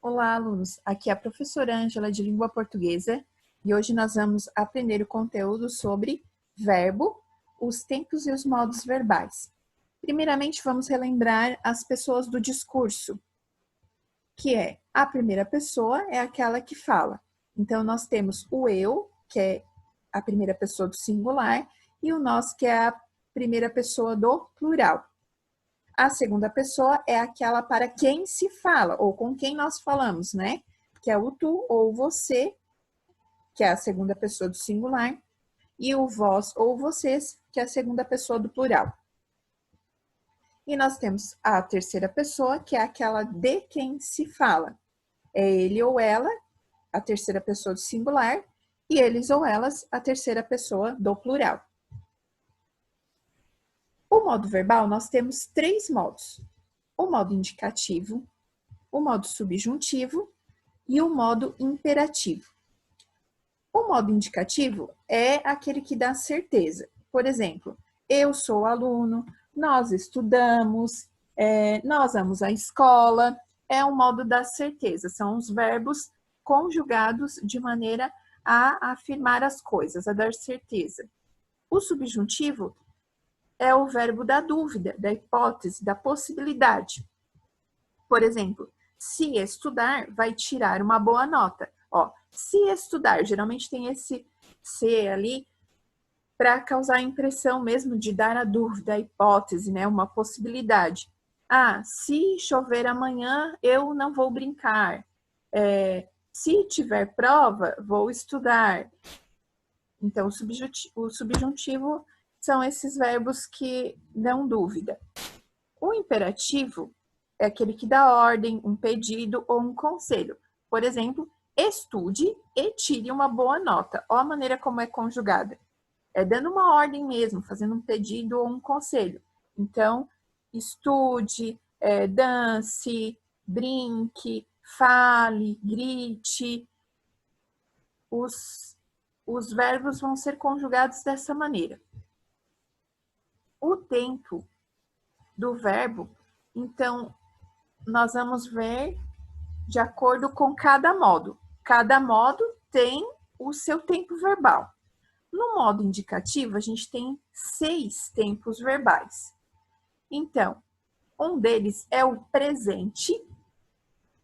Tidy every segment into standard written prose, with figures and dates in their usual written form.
Olá, alunos! Aqui é a professora Ângela de Língua Portuguesa e hoje nós vamos aprender o conteúdo sobre verbo, os tempos e os modos verbais. Primeiramente, vamos relembrar as pessoas do discurso, que é a primeira pessoa é aquela que fala. Então, nós temos o eu, que é a primeira pessoa do singular, e o nós, que é a primeira pessoa do plural. A segunda pessoa é aquela para quem se fala, ou com quem nós falamos, né? Que é o tu ou você, que é a segunda pessoa do singular, e o vós ou vocês, que é a segunda pessoa do plural. E nós temos a terceira pessoa, que é aquela de quem se fala. É ele ou ela, a terceira pessoa do singular, e eles ou elas, a terceira pessoa do plural. O modo verbal, nós temos três modos. O modo indicativo, o modo subjuntivo e o modo imperativo. O modo indicativo é aquele que dá certeza. Por exemplo, eu sou aluno, nós estudamos, nós vamos à escola. É um modo da certeza, são os verbos conjugados de maneira a afirmar as coisas, a dar certeza. O subjuntivo é o verbo da dúvida, da hipótese, da possibilidade. Por exemplo, se estudar, vai tirar uma boa nota. Ó, se estudar, geralmente tem esse se ali para causar a impressão mesmo de dar a dúvida, a hipótese, né? Uma possibilidade. Ah, se chover amanhã, eu não vou brincar. Se tiver prova, vou estudar. Então, o subjuntivo são esses verbos que dão dúvida. O imperativo é aquele que dá ordem, um pedido ou um conselho. Por exemplo, estude e tire uma boa nota. Olha a maneira como é conjugada. É dando uma ordem mesmo, fazendo um pedido ou um conselho. Então, estude, dance, brinque, fale, grite. Os verbos vão ser conjugados dessa maneira. O tempo do verbo, então, nós vamos ver de acordo com cada modo. Cada modo tem o seu tempo verbal. No modo indicativo, a gente tem 6 tempos verbais. Então, um deles é o presente,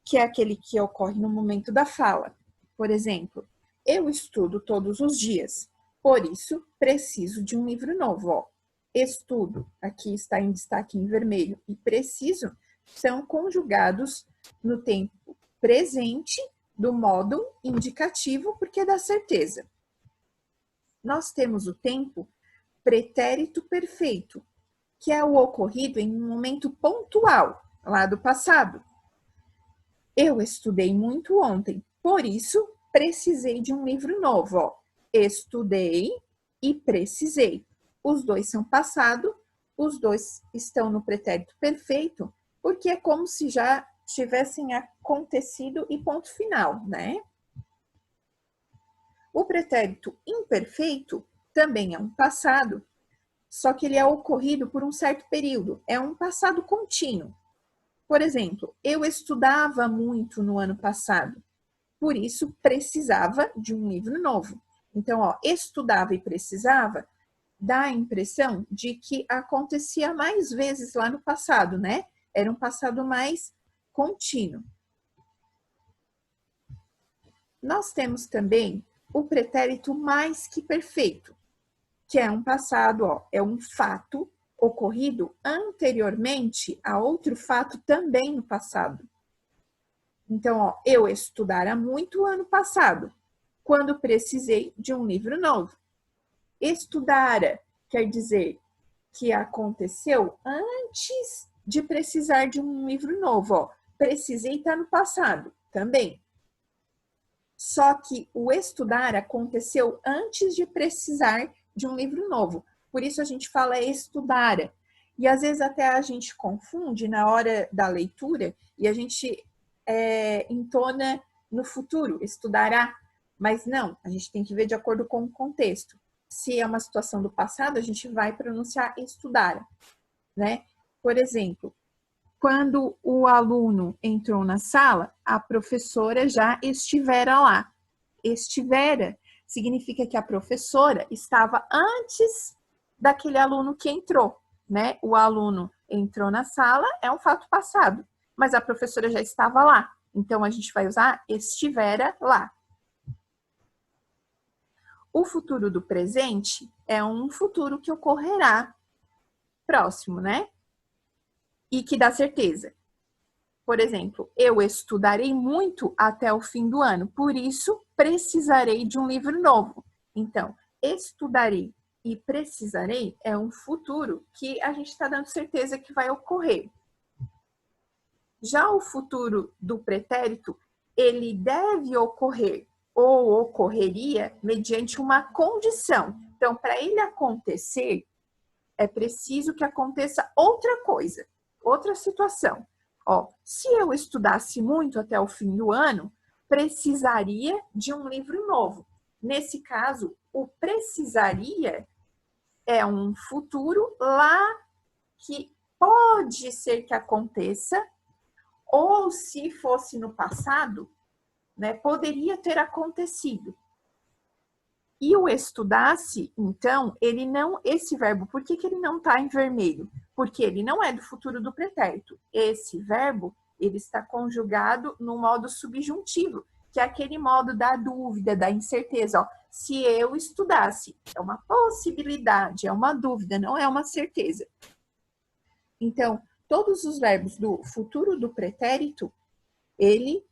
que é aquele que ocorre no momento da fala. Por exemplo, eu estudo todos os dias, por isso preciso de um livro novo. Ó, estudo, aqui está em destaque em vermelho, e preciso são conjugados no tempo presente do modo indicativo, porque dá certeza. Nós temos o tempo pretérito perfeito, que é o ocorrido em um momento pontual, lá do passado. Eu estudei muito ontem, por isso precisei de um livro novo. Ó. Estudei e precisei. Os dois são passado, os dois estão no pretérito perfeito, porque é como se já tivessem acontecido e ponto final, né? O pretérito imperfeito também é um passado, só que ele é ocorrido por um certo período, é um passado contínuo. Por exemplo, eu estudava muito no ano passado, por isso precisava de um livro novo. Então, ó, estudava e precisava dá a impressão de que acontecia mais vezes lá no passado, né? Era um passado mais contínuo. Nós temos também o pretérito mais que perfeito, que é um passado, ó, é um fato ocorrido anteriormente a outro fato também no passado. Então, ó, eu estudara muito ano passado, quando precisei de um livro novo. Estudara quer dizer que aconteceu antes de precisar de um livro novo. Ó. Precisei estar no passado também. Só que o estudar aconteceu antes de precisar de um livro novo. Por isso a gente fala estudara. E às vezes até a gente confunde na hora da leitura e a gente entona no futuro, estudará. Mas não, a gente tem que ver de acordo com o contexto. Se é uma situação do passado, a gente vai pronunciar estudara, né? Por exemplo, quando o aluno entrou na sala, a professora já estivera lá. Estivera significa que a professora estava antes daquele aluno que entrou, né? O aluno entrou na sala, é um fato passado, mas a professora já estava lá. Então, a gente vai usar estivera lá. O futuro do presente é um futuro que ocorrerá próximo, né? E que dá certeza. Por exemplo, eu estudarei muito até o fim do ano, por isso precisarei de um livro novo. Então, estudarei e precisarei é um futuro que a gente está dando certeza que vai ocorrer. Já o futuro do pretérito, ele deve ocorrer ou ocorreria mediante uma condição. Então, para ele acontecer, é preciso que aconteça outra coisa, outra situação. Ó, se eu estudasse muito até o fim do ano, precisaria de um livro novo. Nesse caso, o precisaria é um futuro lá que pode ser que aconteça, ou se fosse no passado, né, poderia ter acontecido. E o estudasse, então, ele não, esse verbo, por que ele não está em vermelho? Porque ele não é do futuro do pretérito. Esse verbo, ele está conjugado no modo subjuntivo, que é aquele modo da dúvida, da incerteza. Ó, se eu estudasse, é uma possibilidade, é uma dúvida, não é uma certeza. Então, todos os verbos do futuro do pretérito, ele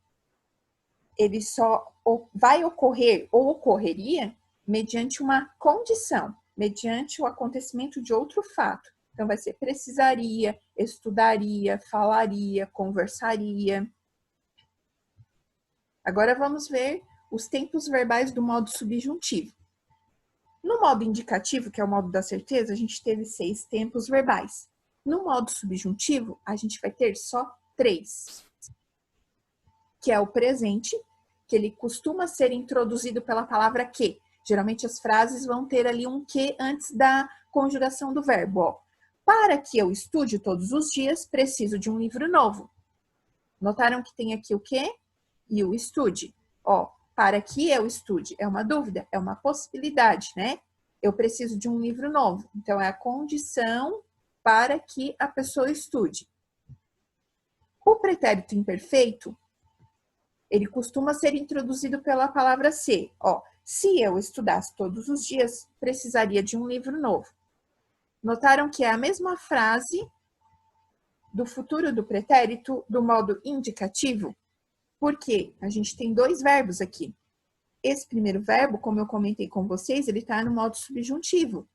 só vai ocorrer ou ocorreria mediante uma condição, mediante o acontecimento de outro fato. Então, vai ser precisaria, estudaria, falaria, conversaria. Agora, vamos ver os tempos verbais do modo subjuntivo. No modo indicativo, que é o modo da certeza, a gente teve 6 tempos verbais. No modo subjuntivo, a gente vai ter só 3, que é o presente, que ele costuma ser introduzido pela palavra que. Geralmente as frases vão ter ali um que antes da conjugação do verbo. Ó. Para que eu estude todos os dias, preciso de um livro novo. Notaram que tem aqui o que e o estude. Ó, para que eu estude é uma dúvida, é uma possibilidade, né? Eu preciso de um livro novo. Então, é a condição para que a pessoa estude. O pretérito imperfeito, ele costuma ser introduzido pela palavra ser. Ó, se eu estudasse todos os dias, precisaria de um livro novo. Notaram que é a mesma frase do futuro do pretérito do modo indicativo? Porque a gente tem 2 verbos aqui. Esse primeiro verbo, como eu comentei com vocês, ele está no modo subjuntivo.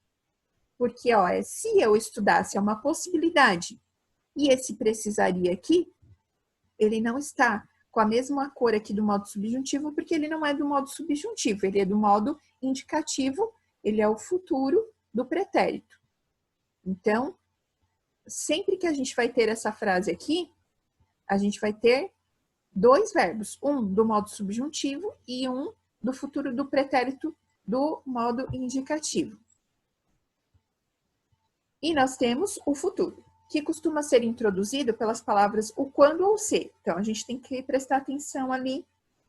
Porque, ó, se eu estudasse é uma possibilidade. E esse precisaria aqui, ele não está com a mesma cor aqui do modo subjuntivo, porque ele não é do modo subjuntivo, ele é do modo indicativo, ele é o futuro do pretérito. Então, sempre que a gente vai ter essa frase aqui, a gente vai ter 2 verbos, um do modo subjuntivo e um do futuro do pretérito do modo indicativo. E nós temos o futuro, que costuma ser introduzido pelas palavras o quando ou se. Então, a gente tem que prestar atenção ali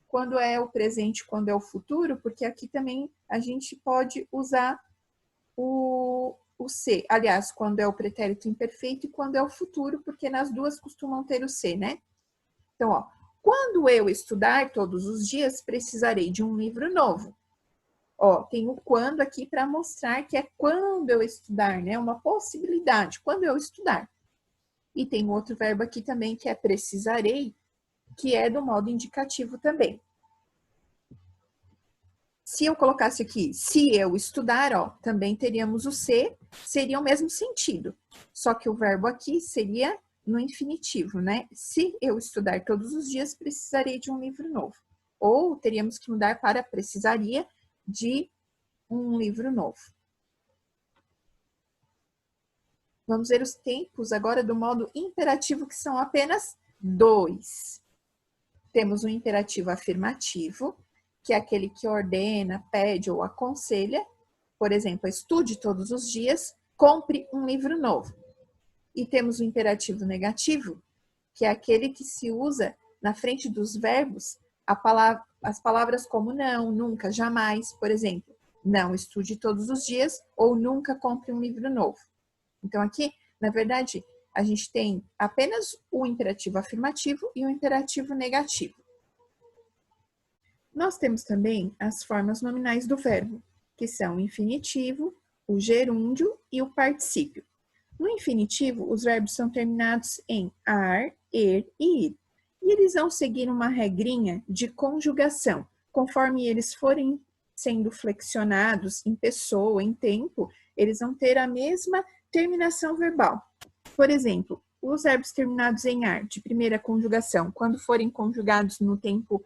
quando é o presente, quando é o futuro, porque aqui também a gente pode usar o se. Aliás, quando é o pretérito imperfeito e quando é o futuro, porque nas duas costumam ter o se, né? Então, ó, quando eu estudar todos os dias, precisarei de um livro novo. Ó, tem o quando aqui para mostrar que é quando eu estudar, né? Uma possibilidade, quando eu estudar. E tem outro verbo aqui também que é precisarei, que é do modo indicativo também. Se eu colocasse aqui, se eu estudar, ó, também teríamos o se, seria o mesmo sentido. Só que o verbo aqui seria no infinitivo, né? Se eu estudar todos os dias, precisarei de um livro novo. Ou teríamos que mudar para precisaria de um livro novo. Vamos ver os tempos agora do modo imperativo, que são apenas 2. Temos o imperativo afirmativo, que é aquele que ordena, pede ou aconselha. Por exemplo, estude todos os dias, compre um livro novo. E temos o imperativo negativo, que é aquele que se usa na frente dos verbos as palavras como não, nunca, jamais, por exemplo. Não estude todos os dias ou nunca compre um livro novo. Então, aqui, na verdade, a gente tem apenas o imperativo afirmativo e o imperativo negativo. Nós temos também as formas nominais do verbo, que são o infinitivo, o gerúndio e o particípio. No infinitivo, os verbos são terminados em ar, e ir. E eles vão seguir uma regrinha de conjugação. Conforme eles forem sendo flexionados em pessoa, em tempo, eles vão ter a mesma terminação verbal. Por exemplo, os verbos terminados em ar, de primeira conjugação, quando forem conjugados no tempo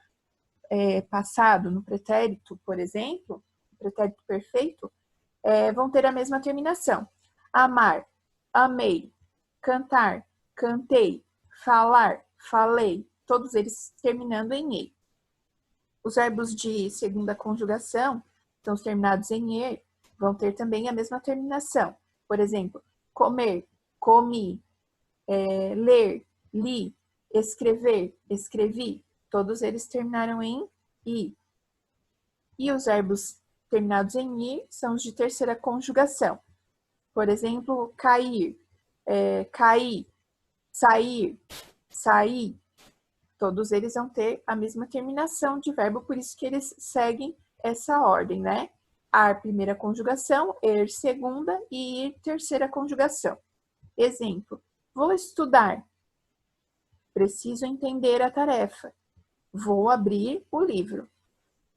passado, no pretérito, por exemplo, pretérito perfeito, vão ter a mesma terminação. Amar, amei, cantar, cantei, falar, falei, todos eles terminando em ei. Os verbos de segunda conjugação, são os terminados em er, vão ter também a mesma terminação. Por exemplo, comer, comi, ler, li, escrever, escrevi, todos eles terminaram em i. E os verbos terminados em ir são os de terceira conjugação. Por exemplo, cair, cair, sair, sair. Todos eles vão ter a mesma terminação de verbo, por isso que eles seguem essa ordem, né? Ar, primeira conjugação, er, segunda e ir, terceira conjugação. Exemplo, vou estudar. Preciso entender a tarefa. Vou abrir o livro.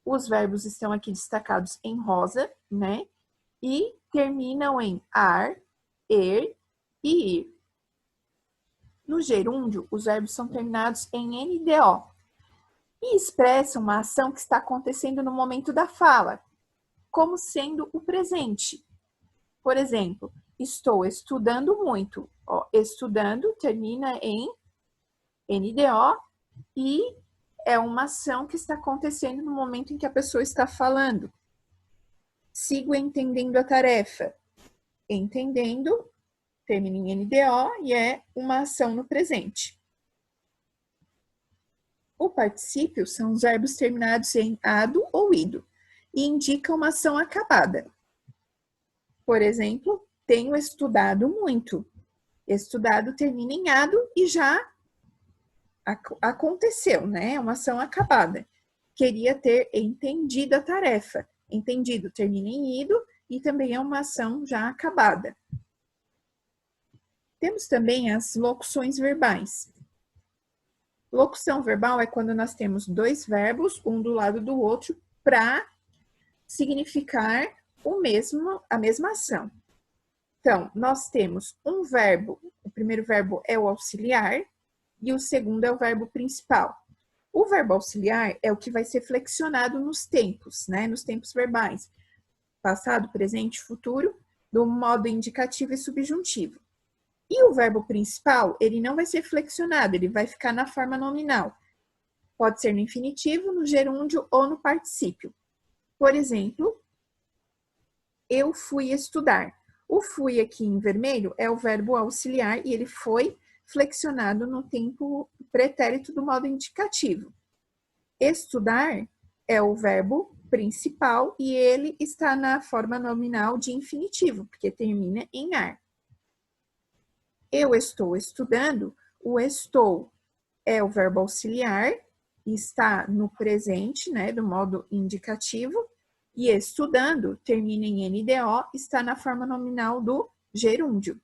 Os verbos estão aqui destacados em rosa, né? E terminam em ar, er e ir. No gerúndio, os verbos são terminados em NDO e expressam uma ação que está acontecendo no momento da fala, como sendo o presente. Por exemplo, estou estudando muito. Estudando termina em NDO e é uma ação que está acontecendo no momento em que a pessoa está falando. Sigo entendendo a tarefa. Entendendo termina em NDO e é uma ação no presente. O particípio são os verbos terminados em ado ou ido e indicam uma ação acabada. Por exemplo, tenho estudado muito. Estudado termina em ado e já aconteceu, né? É uma ação acabada. Queria ter entendido a tarefa. Entendido termina em ido e também é uma ação já acabada. Temos também as locuções verbais. Locução verbal é quando nós temos dois verbos, um do lado do outro, para significar a mesma ação. Então, nós temos um verbo, o primeiro verbo é o auxiliar e o segundo é o verbo principal. O verbo auxiliar é o que vai ser flexionado nos tempos, né? Nos tempos verbais. Passado, presente, futuro, do modo indicativo e subjuntivo. E o verbo principal, ele não vai ser flexionado, ele vai ficar na forma nominal. Pode ser no infinitivo, no gerúndio ou no particípio. Por exemplo, eu fui estudar. O fui aqui em vermelho é o verbo auxiliar e ele foi flexionado no tempo pretérito do modo indicativo. Estudar é o verbo principal e ele está na forma nominal de infinitivo, porque termina em ar. Eu estou estudando, o estou é o verbo auxiliar, está no presente, né, do modo indicativo, e estudando termina em NDO, está na forma nominal do gerúndio.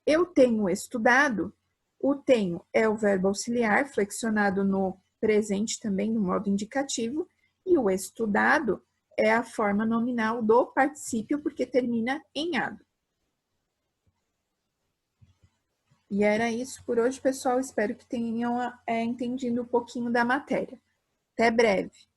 Eu tenho estudado, o tenho é o verbo auxiliar, flexionado no presente também, no modo indicativo, e o estudado é a forma nominal do particípio, porque termina em ado. E era isso por hoje, pessoal. Espero que tenham entendido um pouquinho da matéria. Até breve!